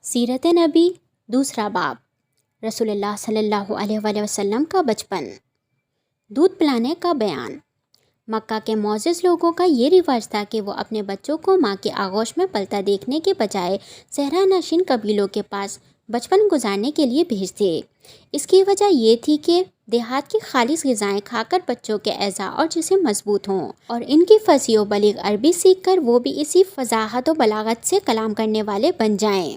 سیرت نبی دوسرا باب رسول اللہ صلی اللہ علیہ وآلہ وسلم کا بچپن۔ دودھ پلانے کا بیان۔ مکہ کے معزز لوگوں کا یہ رواج تھا کہ وہ اپنے بچوں کو ماں کی آغوش میں پلتا دیکھنے کے بجائے صحرا نشین قبیلوں کے پاس بچپن گزارنے کے لیے بھیجتے۔ اس کی وجہ یہ تھی کہ دیہات کی خالص غذائیں کھا کر بچوں کے اعضاء اور جسم مضبوط ہوں اور ان کی فصیح و بلیغ عربی سیکھ کر وہ بھی اسی فصاحت و بلاغت سے کلام کرنے والے بن جائیں۔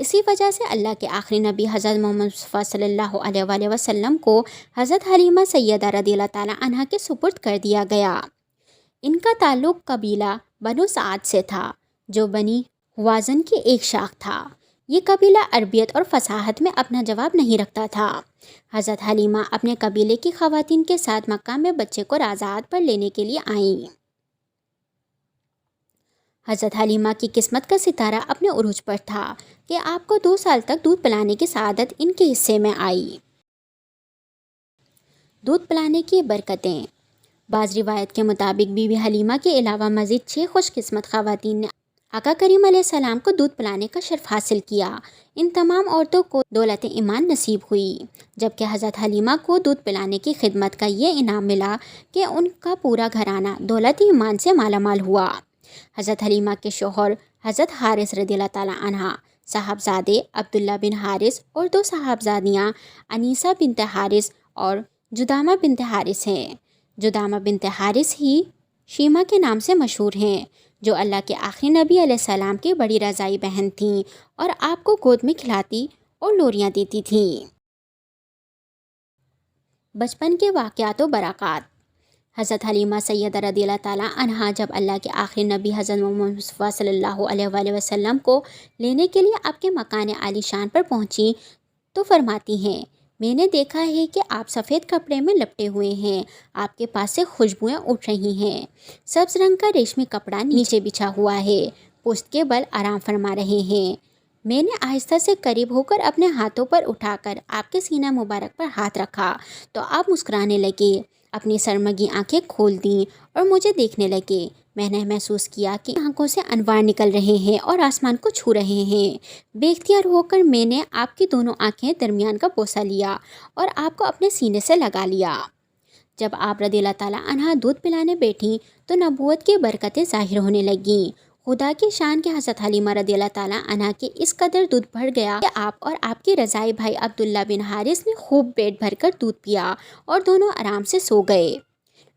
اسی وجہ سے اللہ کے آخری نبی حضرت محمد مصطفیٰ صلی اللہ علیہ وآلہ وسلم کو حضرت حلیمہ سیدہ رضی اللہ تعالیٰ عنہا کے سپرد کر دیا گیا۔ ان کا تعلق قبیلہ بنو سعد سے تھا جو بنی ہوازن کی ایک شاخ تھا۔ یہ قبیلہ عربیت اور فصاحت میں اپنا جواب نہیں رکھتا تھا۔ حضرت حلیمہ اپنے قبیلے کی خواتین کے ساتھ مکہ میں بچے کو رضاعت پر لینے کے لیے آئیں۔ حضرت حلیمہ کی قسمت کا ستارہ اپنے عروج پر تھا کہ آپ کو 2 سال تک دودھ پلانے کی سعادت ان کے حصے میں آئی۔ دودھ پلانے کی برکتیں۔ بعض روایت کے مطابق بی بی حلیمہ کے علاوہ مزید 6 خوش قسمت خواتین نے آقا کریم علیہ السلام کو دودھ پلانے کا شرف حاصل کیا۔ ان تمام عورتوں کو دولت ایمان نصیب ہوئی، جبکہ حضرت حلیمہ کو دودھ پلانے کی خدمت کا یہ انعام ملا کہ ان کا پورا گھرانہ دولت ایمان سے مالا مال ہوا۔ حضرت حلیمہ کے شوہر حضرت حارث رضی اللہ تعالیٰ عنہ صاحبزادے عبداللہ بن حارث اور 2 صاحبزادیاں انیسہ بنت حارث اور جدامہ بنت حارث ہیں۔ جدامہ بنت حارث ہی شیمہ کے نام سے مشہور ہیں، جو اللہ کے آخری نبی علیہ السلام کی بڑی رضائی بہن تھیں اور آپ کو گود میں کھلاتی اور لوریاں دیتی تھیں۔ بچپن کے واقعات و برکات۔ حضرت حلیمہ سیدہ رضی اللہ تعالیٰ عنہا جب اللہ کے آخری نبی حضرت محمد مصطفیٰ صلی اللہ علیہ وآلہ وسلم کو لینے کے لیے آپ کے مکان عالی شان پر پہنچی تو فرماتی ہیں، میں نے دیکھا ہے کہ آپ سفید کپڑے میں لپٹے ہوئے ہیں، آپ کے پاس سے خوشبوئیں اٹھ رہی ہیں، سبز رنگ کا ریشمی کپڑا نیچے بچھا ہوا ہے، پشت کے بل آرام فرما رہے ہیں۔ میں نے آہستہ سے قریب ہو کر اپنے ہاتھوں پر اٹھا کر آپ کے سینہ مبارک پر ہاتھ رکھا تو آپ مسکرانے لگے، اپنی سرمگی آنکھیں کھول دیں اور مجھے دیکھنے لگے۔ میں نے محسوس کیا کہ آنکھوں سے انوار نکل رہے ہیں اور آسمان کو چھو رہے ہیں۔ بے اختیار ہو کر میں نے آپ کی دونوں آنکھیں درمیان کا بوسہ لیا اور آپ کو اپنے سینے سے لگا لیا۔ جب آپ رضی اللہ تعالیٰ عنہا دودھ پلانے بیٹھیں تو نبوت کی برکتیں ظاہر ہونے لگیں۔ خدا کی شان کے حضرت حلیمہ رضی اللہ تعالیٰ عنہا کے اس قدر دودھ بڑھ گیا کہ آپ اور آپ کے رضائی بھائی عبداللہ بن حارث نے خوب پیٹ بھر کر دودھ پیا اور دونوں آرام سے سو گئے۔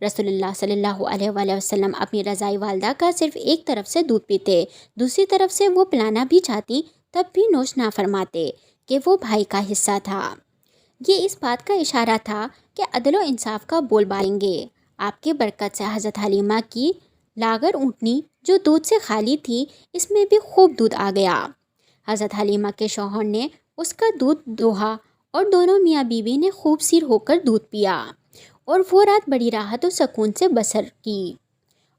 رسول اللہ صلی اللہ علیہ وآلہ وسلم اپنی رضائی والدہ کا صرف ایک طرف سے دودھ پیتے، دوسری طرف سے وہ پلانا بھی چاہتی تب بھی نوش نہ فرماتے کہ وہ بھائی کا حصہ تھا۔ یہ اس بات کا اشارہ تھا کہ عدل و انصاف کا بول بالیں گے۔ آپ کی برکت سے حضرت حلیمہ کی لاغر اونٹنی جو دودھ سے خالی تھی، اس میں بھی خوب دودھ آ گیا۔ حضرت حلیمہ کے شوہر نے اس کا دودھ دوہا اور دونوں میاں بیوی نے خوب سیر ہو کر دودھ پیا اور وہ رات بڑی راحت و سکون سے بسر کی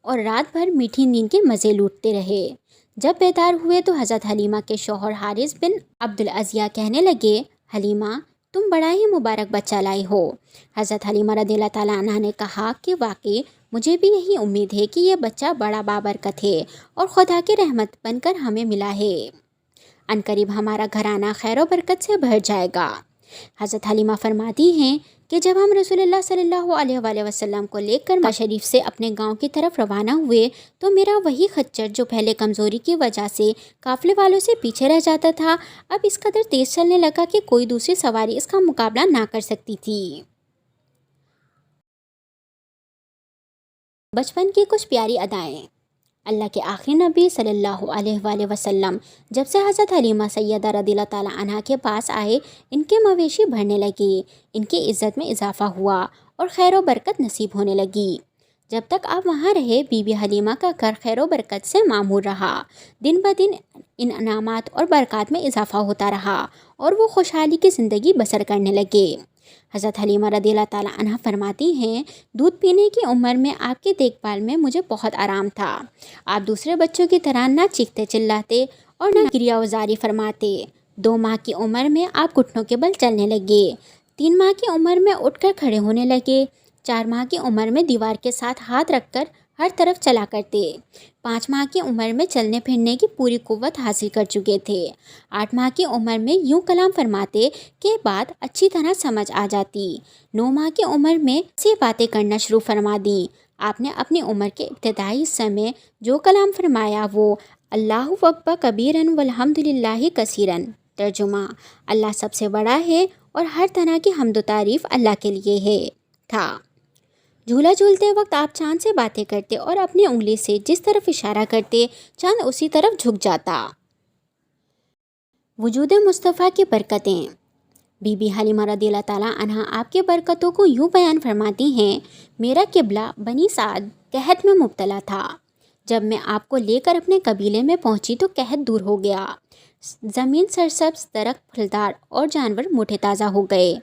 اور رات بھر میٹھی نیند کے مزے لوٹتے رہے۔ جب بیدار ہوئے تو حضرت حلیمہ کے شوہر حارث بن عبدالعزیہ کہنے لگے، حلیمہ تم بڑا ہی مبارک بچہ لائی ہو۔ حضرت حلیمہ رضی اللہ تعالیٰ عنہا نے کہا کہ واقعی مجھے بھی یہی امید ہے کہ یہ بچہ بڑا بابرکت ہے اور خدا کی رحمت بن کر ہمیں ملا ہے۔ عنقریب ہمارا گھرانہ خیر و برکت سے بھر جائے گا۔ حضرت حلیمہ فرماتی ہیں کہ جب ہم رسول اللہ صلی اللہ علیہ وآلہ وسلم کو لے کر مکہ شریف سے اپنے گاؤں کی طرف روانہ ہوئے تو میرا وہی خچر جو پہلے کمزوری کی وجہ سے قافلے والوں سے پیچھے رہ جاتا تھا، اب اس قدر تیز چلنے لگا کہ کوئی دوسری سواری اس کا مقابلہ نہ کر سکتی تھی۔ بچپن کی کچھ پیاری ادائیں۔ اللہ کے آخری نبی صلی اللہ علیہ وآلہ وسلم جب سے حضرت حلیمہ سیدہ رضی اللہ تعالیٰ عنہا کے پاس آئے، ان کے مویشی بڑھنے لگے، ان کی عزت میں اضافہ ہوا اور خیر و برکت نصیب ہونے لگی۔ جب تک آپ وہاں رہے، بی بی حلیمہ کا گھر خیر و برکت سے معمور رہا، دن بدن انعامات اور برکات میں اضافہ ہوتا رہا اور وہ خوشحالی کی زندگی بسر کرنے لگے۔ حضرت حلیمہ رضی اللہ تعالیٰ عنہا فرماتی ہیں، دودھ پینے کی عمر میں آپ کی دیکھ بھال میں مجھے بہت آرام تھا۔ آپ دوسرے بچوں کی طرح نہ چیختے چلاتے اور نہ گریہ وزاری فرماتے۔ 2 ماہ کی عمر میں آپ گھٹنوں کے بل چلنے لگے، 3 ماہ کی عمر میں اٹھ کر کھڑے ہونے لگے، 4 ماہ کی عمر میں دیوار کے ساتھ ہاتھ رکھ کر ہر طرف چلا کرتے۔ 5 ماہ کی عمر میں چلنے پھرنے کی پوری قوت حاصل کر چکے تھے۔ 8 ماہ کی عمر میں یوں کلام فرماتے کہ بات اچھی طرح سمجھ آ جاتی۔ 9 ماہ کی عمر میں سے باتیں کرنا شروع فرما دیں۔ آپ نے اپنی عمر کے ابتدائی حصے میں جو کلام فرمایا وہ اللہ اکبر کبیرن والحمد للہ کثیرن، ترجمہ اللہ سب سے بڑا ہے اور ہر طرح کی حمد و تعریف اللہ کے لیے ہے، تھا۔ جھولا جھولتے وقت آپ چاند سے باتیں کرتے اور اپنی انگلی سے جس طرف اشارہ کرتے چاند اسی طرف جھک جاتا۔ وجود مصطفیٰ کی برکتیں۔ بی بی حلیمہ رضی اللہ تعالیٰ عنہ آپ کے برکتوں کو یوں بیان فرماتی ہیں، میرا قبلہ بنی سعد قحط میں مبتلا تھا۔ جب میں آپ کو لے کر اپنے قبیلے میں پہنچی تو قحط دور ہو گیا، زمین سرسبز، درخت پھلدار اور جانور موٹے تازہ ہو گئے۔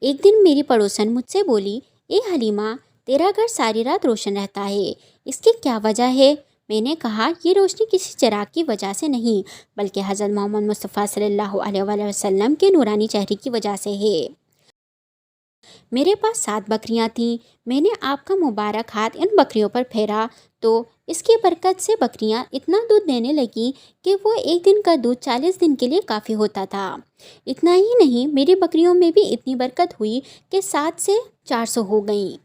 ایک دن میری پڑوسن مجھ سے بولی، اے حلیمہ، تیرا گھر ساری رات روشن رہتا ہے، اس کی کیا وجہ ہے؟ میں نے کہا، یہ روشنی کسی چراغ کی وجہ سے نہیں بلکہ حضرت محمد مصطفیٰ صلی اللہ علیہ وآلہ وسلم کے نورانی چہرے کی وجہ سے ہے۔ میرے پاس 7 بکریاں تھیں، میں نے آپ کا مبارک ہاتھ ان بکریوں پر پھیرا تو اس کی برکت سے بکریاں اتنا دودھ دینے لگیں کہ وہ ایک دن کا دودھ 40 دن کے لیے کافی ہوتا تھا۔ اتنا ہی نہیں، میری بکریوں میں بھی اتنی برکت ہوئی کہ 7 سے 400 ہو گئیں۔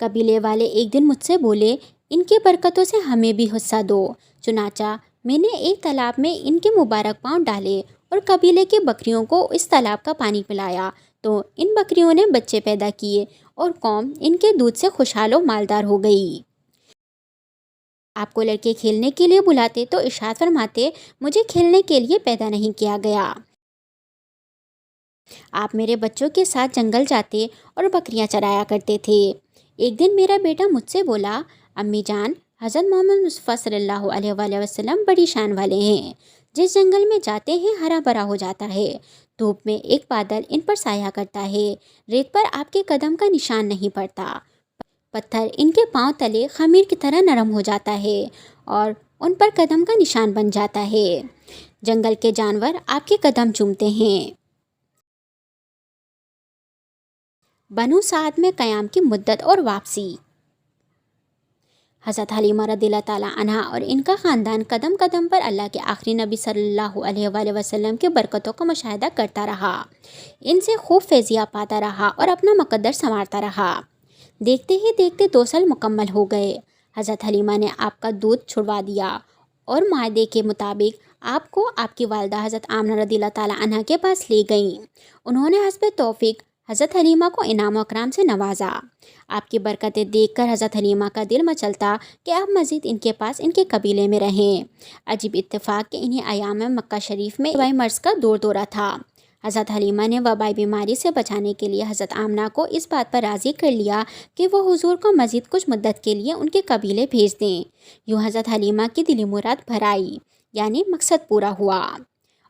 قبیلے والے ایک دن مجھ سے بولے، ان کی برکتوں سے ہمیں بھی حصہ دو۔ چنانچہ میں نے ایک تالاب میں ان کے مبارک پاؤں ڈالے اور قبیلے کی بکریوں کو اس تالاب کا پانی پلایا تو ان بکریوں نے بچے پیدا کیے اور قوم ان کے دودھ سے خوشحال و مالدار ہو گئی۔ آپ کو لڑکے کھیلنے کے لیے بلاتے تو ارشاد فرماتے، مجھے کھیلنے کے لیے پیدا نہیں کیا گیا۔ آپ میرے بچوں کے ساتھ جنگل جاتے اور بکریاں چرایا کرتے تھے۔ ایک دن میرا بیٹا مجھ سے بولا، امی جان، حضرت محمد مصطفیٰ صلی اللہ علیہ وآلہ وسلم بڑی شان والے ہیں، جس جنگل میں جاتے ہیں ہرا بھرا ہو جاتا ہے، دھوپ میں ایک بادل ان پر سایہ کرتا ہے، ریت پر آپ کے قدم کا نشان نہیں پڑتا، پتھر ان کے پاؤں تلے خمیر کی طرح نرم ہو جاتا ہے اور ان پر قدم کا نشان بن جاتا ہے، جنگل کے جانور آپ کے قدم چومتے ہیں۔ بنو سعد میں قیام کی مدت اور واپسی۔ حضرت حلیمہ رضی اللہ تعالیٰ عنہ اور ان کا خاندان قدم قدم پر اللہ کے آخری نبی صلی اللہ علیہ وآلہ وسلم کے برکتوں کا مشاہدہ کرتا رہا، ان سے خوب فیضیاب پاتا رہا اور اپنا مقدر سنوارتا رہا۔ دیکھتے ہی دیکھتے 2 سال مکمل ہو گئے۔ حضرت حلیمہ نے آپ کا دودھ چھڑوا دیا اور معاہدے کے مطابق آپ کو آپ کی والدہ حضرت آمنہ رضی اللہ تعالیٰ عنہ کے پاس لے گئیں۔ انہوں نے حسب توفیق حضرت حلیمہ کو انعام و اکرام سے نوازا۔ آپ کی برکتیں دیکھ کر حضرت حلیمہ کا دل مچلتا کہ آپ مزید ان کے پاس ان کے قبیلے میں رہیں۔ عجیب اتفاق کہ انہی ایام میں مکہ شریف میں وبائی مرض کا دورہ تھا۔ حضرت حلیمہ نے وبائی بیماری سے بچانے کے لیے حضرت آمنہ کو اس بات پر راضی کر لیا کہ وہ حضور کو مزید کچھ مدت کے لیے ان کے قبیلے بھیج دیں۔ یوں حضرت حلیمہ کی دلی مراد بھر آئی، یعنی مقصد پورا ہوا،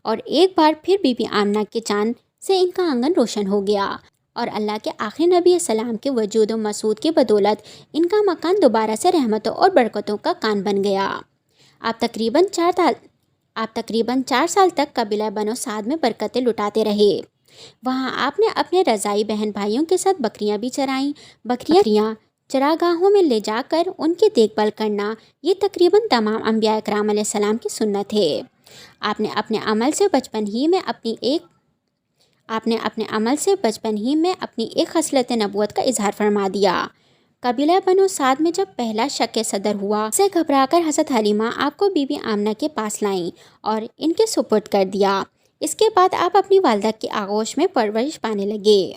اور ایک بار پھر بی بی آمنہ کے چاند سے ان کا آنگن روشن ہو گیا اور اللہ کے آخری نبی السلام کے وجود و مسعود کی بدولت ان کا مکان دوبارہ سے رحمتوں اور برکتوں کا کان بن گیا۔ آپ تقریباً 4 سال تک قبیلہ بنو سعد میں برکتیں لٹاتے رہے۔ وہاں آپ نے اپنے رضائی بہن بھائیوں کے ساتھ بکریاں بھی چرائیں۔ بکریاں چراگاہوں میں لے جا کر ان کی دیکھ بھال کرنا یہ تقریباً تمام انبیاء اکرام علیہ السلام کی سنت ہے۔ آپ نے اپنے عمل سے بچپن ہی میں اپنی ایک خصلت نبوت کا اظہار فرما دیا۔ قبیلہ بنو سعد میں جب پہلا شک صدر ہوا، سے گھبرا کر حضرت حلیمہ آپ کو بی بی آمنہ کے پاس لائیں اور ان کے سپرد کر دیا۔ اس کے بعد آپ اپنی والدہ کی آغوش میں پرورش پانے لگے۔